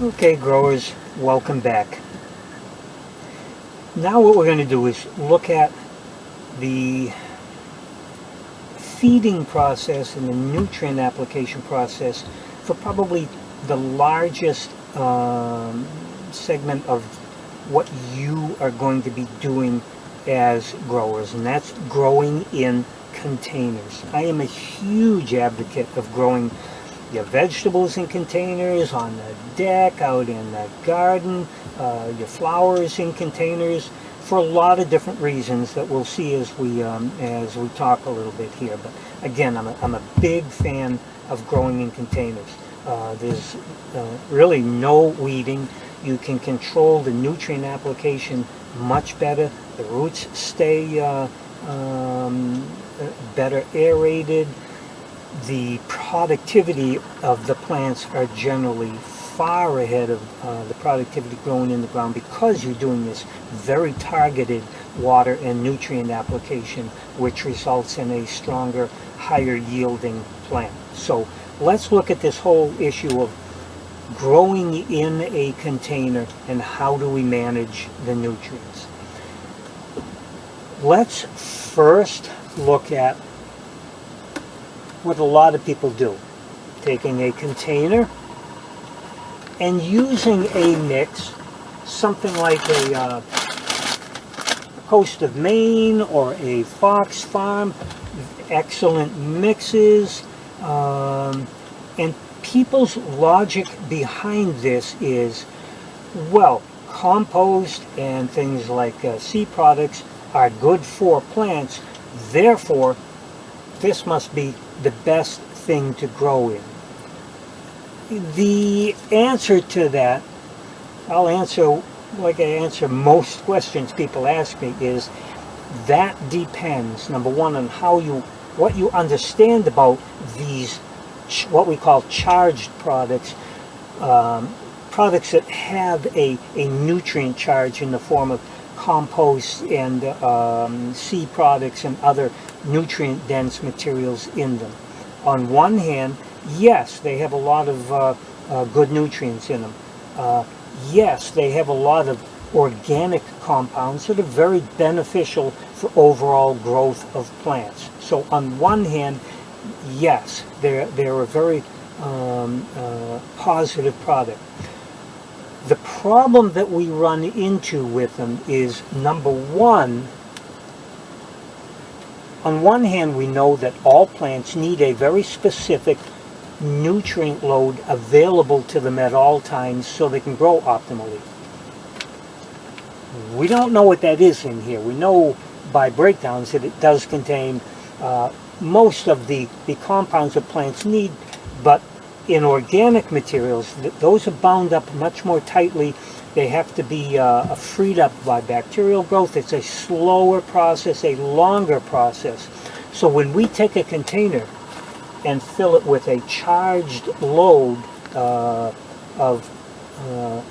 Okay, growers, welcome back. Now what we're going to do is look at the feeding process and the nutrient application process for probably the largest segment of what you are going to be doing as growers, and that's growing in containers. I am a huge advocate of growing your vegetables in containers, on the deck, out in the garden, your flowers in containers, for a lot of different reasons that we'll see as we talk a little bit here. But again, I'm a big fan of growing in containers. There's really no weeding. You can control the nutrient application much better. The roots stay better aerated. The productivity of the plants are generally far ahead of the productivity growing in the ground, because you're doing this very targeted water and nutrient application, which results in a stronger, higher yielding plant. So let's look at this whole issue of growing in a container and how do we manage the nutrients. Let's first look at what a lot of people do, taking a container and using a mix, something like a Coast of Maine or a Fox Farm, excellent mixes, and people's logic behind this is, well, compost and things like seed products are good for plants, therefore this must be the best thing to grow in. The answer to that, I'll answer like I answer most questions people ask me, is that depends, number one, on what you understand about these what we call charged products, products that have a nutrient charge in the form of compost and seed products and other nutrient dense materials in them. On one hand, yes, they have a lot of good nutrients in them. Yes, they have a lot of organic compounds that are very beneficial for overall growth of plants. So on one hand, yes, they're a very positive product. The problem that we run into with them is, number one, on one hand, we know that all plants need a very specific nutrient load available to them at all times so they can grow optimally. We don't know what that is in here. We know by breakdowns that it does contain most of the compounds that plants need, but in organic materials, those are bound up much more tightly. They have to be freed up by bacterial growth. It's a slower process, a longer process. So when we take a container and fill it with a charged load of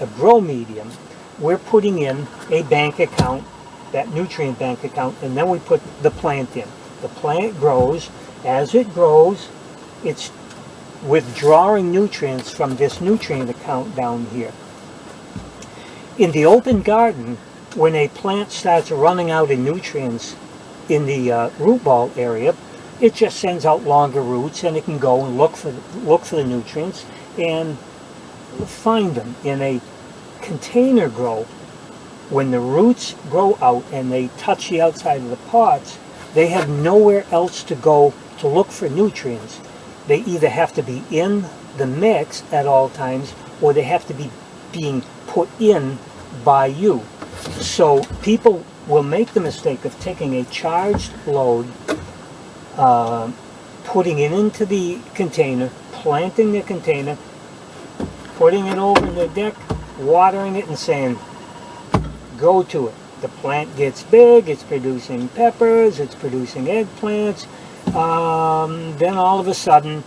a grow medium, we're putting in a bank account, that nutrient bank account, and then we put the plant in. The plant grows. As it grows, it's withdrawing nutrients from this nutrient account down here. In the open garden, when a plant starts running out of nutrients in the root ball area, it just sends out longer roots, and it can go and look for the nutrients and find them. In a container grow, when the roots grow out and they touch the outside of the pots, they have nowhere else to go to look for nutrients. They either have to be in the mix at all times, or they have to be being put in by you. So people will make the mistake of taking a charged load, putting it into the container, planting the container, putting it over the deck, watering it, and saying, go to it. The plant gets big, it's producing peppers, it's producing eggplants. Then all of a sudden,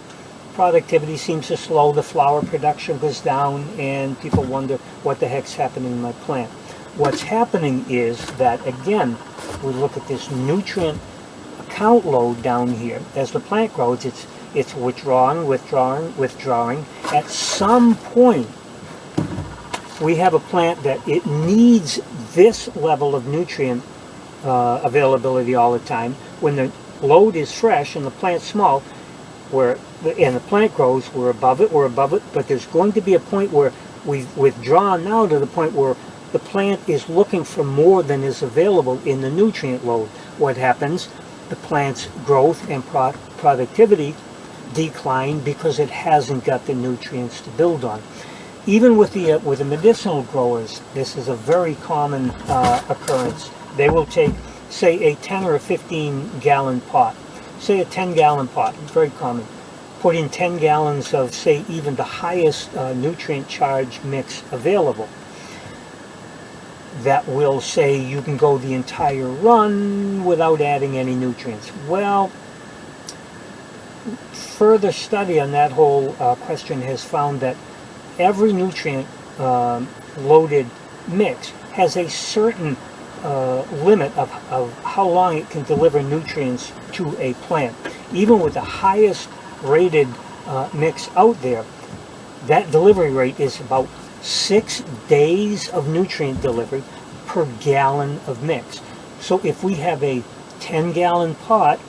productivity seems to slow, the flower production goes down, and people wonder what the heck's happening in my plant. What's happening is that, again, we look at this nutrient account load down here. As the plant grows, it's withdrawing. At some point, we have a plant that it needs this level of nutrient availability all the time, when the load is fresh and the plant's small, and the plant grows, we're above it, but there's going to be a point where we've withdrawn now to the point where the plant is looking for more than is available in the nutrient load. What happens? The plant's growth and productivity decline because it hasn't got the nutrients to build on. Even with the medicinal growers, this is a very common occurrence. They will take, say, a 10 or a 15 gallon pot, say a 10-gallon pot, very common. Put in 10 gallons of, say, even the highest nutrient charge mix available. That will say you can go the entire run without adding any nutrients. Well, further study on that whole question has found that every nutrient loaded mix has a certain limit of how long it can deliver nutrients to a plant. Even with the highest rated mix out there, that delivery rate is about 6 days of nutrient delivery per gallon of mix. So if we have a 10-gallon pot,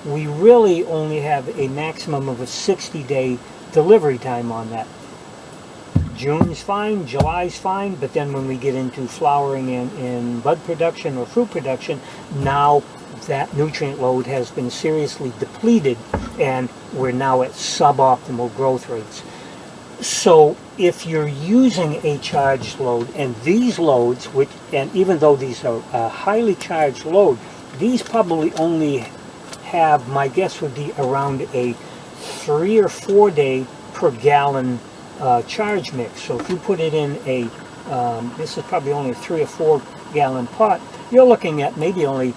we really only have a maximum of a 60-day delivery time on that. June's fine, July's fine, but then when we get into flowering and bud production or fruit production, now that nutrient load has been seriously depleted and we're now at suboptimal growth rates. So if you're using a charged load, and these loads, and even though these are a highly charged load, these probably only have, my guess would be around a 3 or 4 day per gallon charge mix. So if you put it in a, this is probably only a 3 or 4 gallon pot, you're looking at maybe only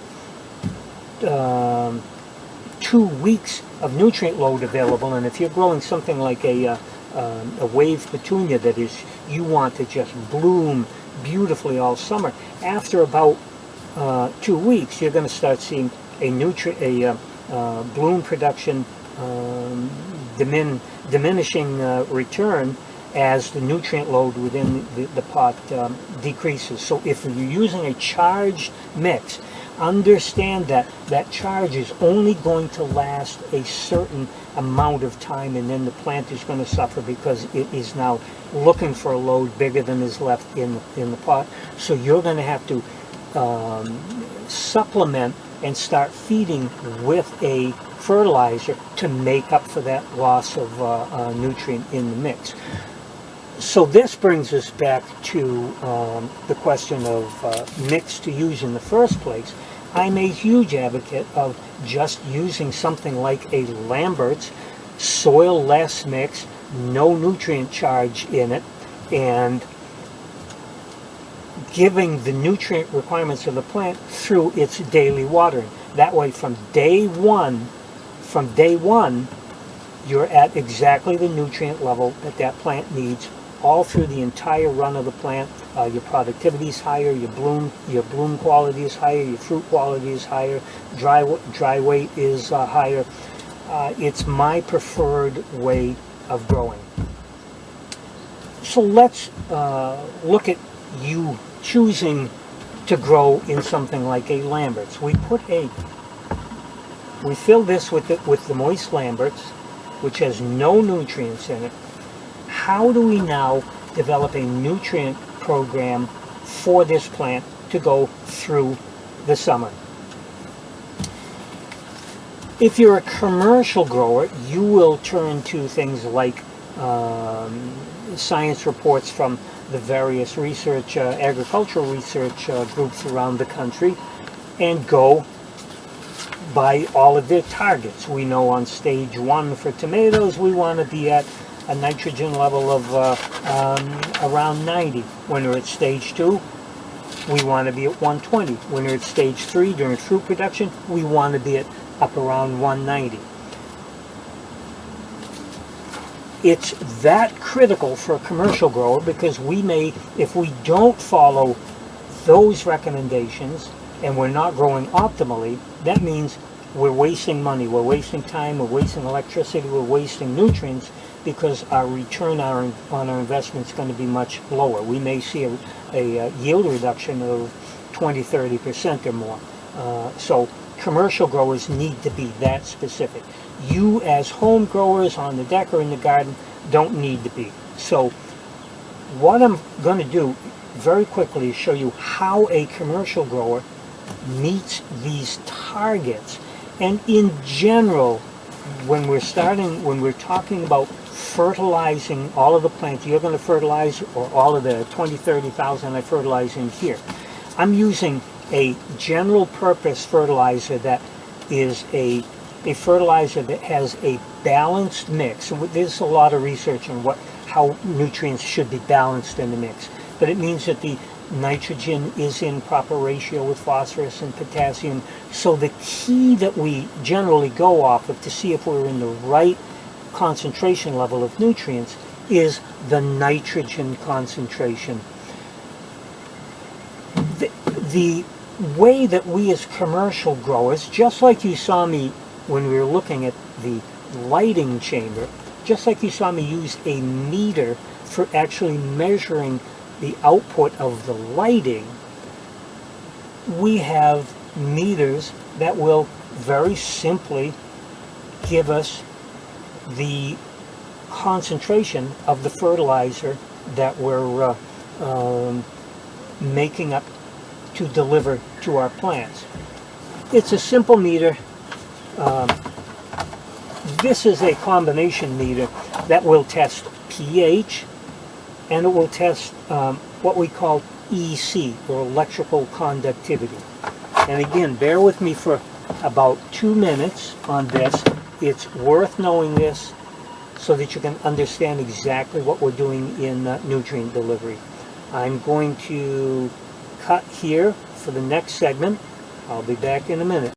2 weeks of nutrient load available. And if you're growing something like a wave petunia that is, you want to just bloom beautifully all summer, after about 2 weeks, you're going to start seeing a bloom production diminishing return as the nutrient load within the pot decreases. So if you're using a charged mix, understand that that charge is only going to last a certain amount of time, and then the plant is going to suffer because it is now looking for a load bigger than is left in the pot. So you're going to have to supplement and start feeding with a fertilizer to make up for that loss of nutrient in the mix. So this brings us back to the question of mix to use in the first place. I'm a huge advocate of just using something like a Lambert's soil-less mix, no nutrient charge in it, and giving the nutrient requirements of the plant through its daily watering. That way, from day one, you're at exactly the nutrient level that that plant needs all through the entire run of the plant. Your productivity is higher, your bloom quality is higher, your fruit quality is higher, dry weight is higher. It's my preferred way of growing. So let's look at you choosing to grow in something like a Lambert's. We fill this with the moist Lambert's, which has no nutrients in it. How do we now develop a nutrient program for this plant to go through the summer? If you're a commercial grower, you will turn to things like science reports from the various research, agricultural research groups around the country, and go by all of their targets. We know on stage 1 for tomatoes, we want to be at a nitrogen level of around 90. When we're at stage 2, we want to be at 120. When we're at stage 3 during fruit production, we want to be at up around 190. It's that critical for a commercial grower because we may, if we don't follow those recommendations and we're not growing optimally, that means we're wasting money, we're wasting time, we're wasting electricity, we're wasting nutrients because our return on our investment is going to be much lower. We may see a yield reduction of 20-30% or more. So commercial growers need to be that specific. You as home growers on the deck or in the garden don't need to be. So what I'm going to do very quickly is show you how a commercial grower meets these targets. And in general, when we're talking about fertilizing all of the plants you're going to fertilize, or all of the 20-30,000 I fertilize in here, I'm using a general purpose fertilizer that is a fertilizer that has a balanced mix. And there's a lot of research on how nutrients should be balanced in the mix. But it means that the nitrogen is in proper ratio with phosphorus and potassium. So the key that we generally go off of to see if we're in the right concentration level of nutrients is the nitrogen concentration. The way that we as commercial growers, just like you saw me when we were looking at the lighting chamber, just like you saw me use a meter for actually measuring the output of the lighting, we have meters that will very simply give us the concentration of the fertilizer that we're making up to deliver to our plants. It's a simple meter. This is a combination meter that will test pH, and it will test what we call EC, or electrical conductivity. And again, bear with me for about 2 minutes on this. It's worth knowing this so that you can understand exactly what we're doing in nutrient delivery. I'm going to cut here for the next segment. I'll be back in a minute.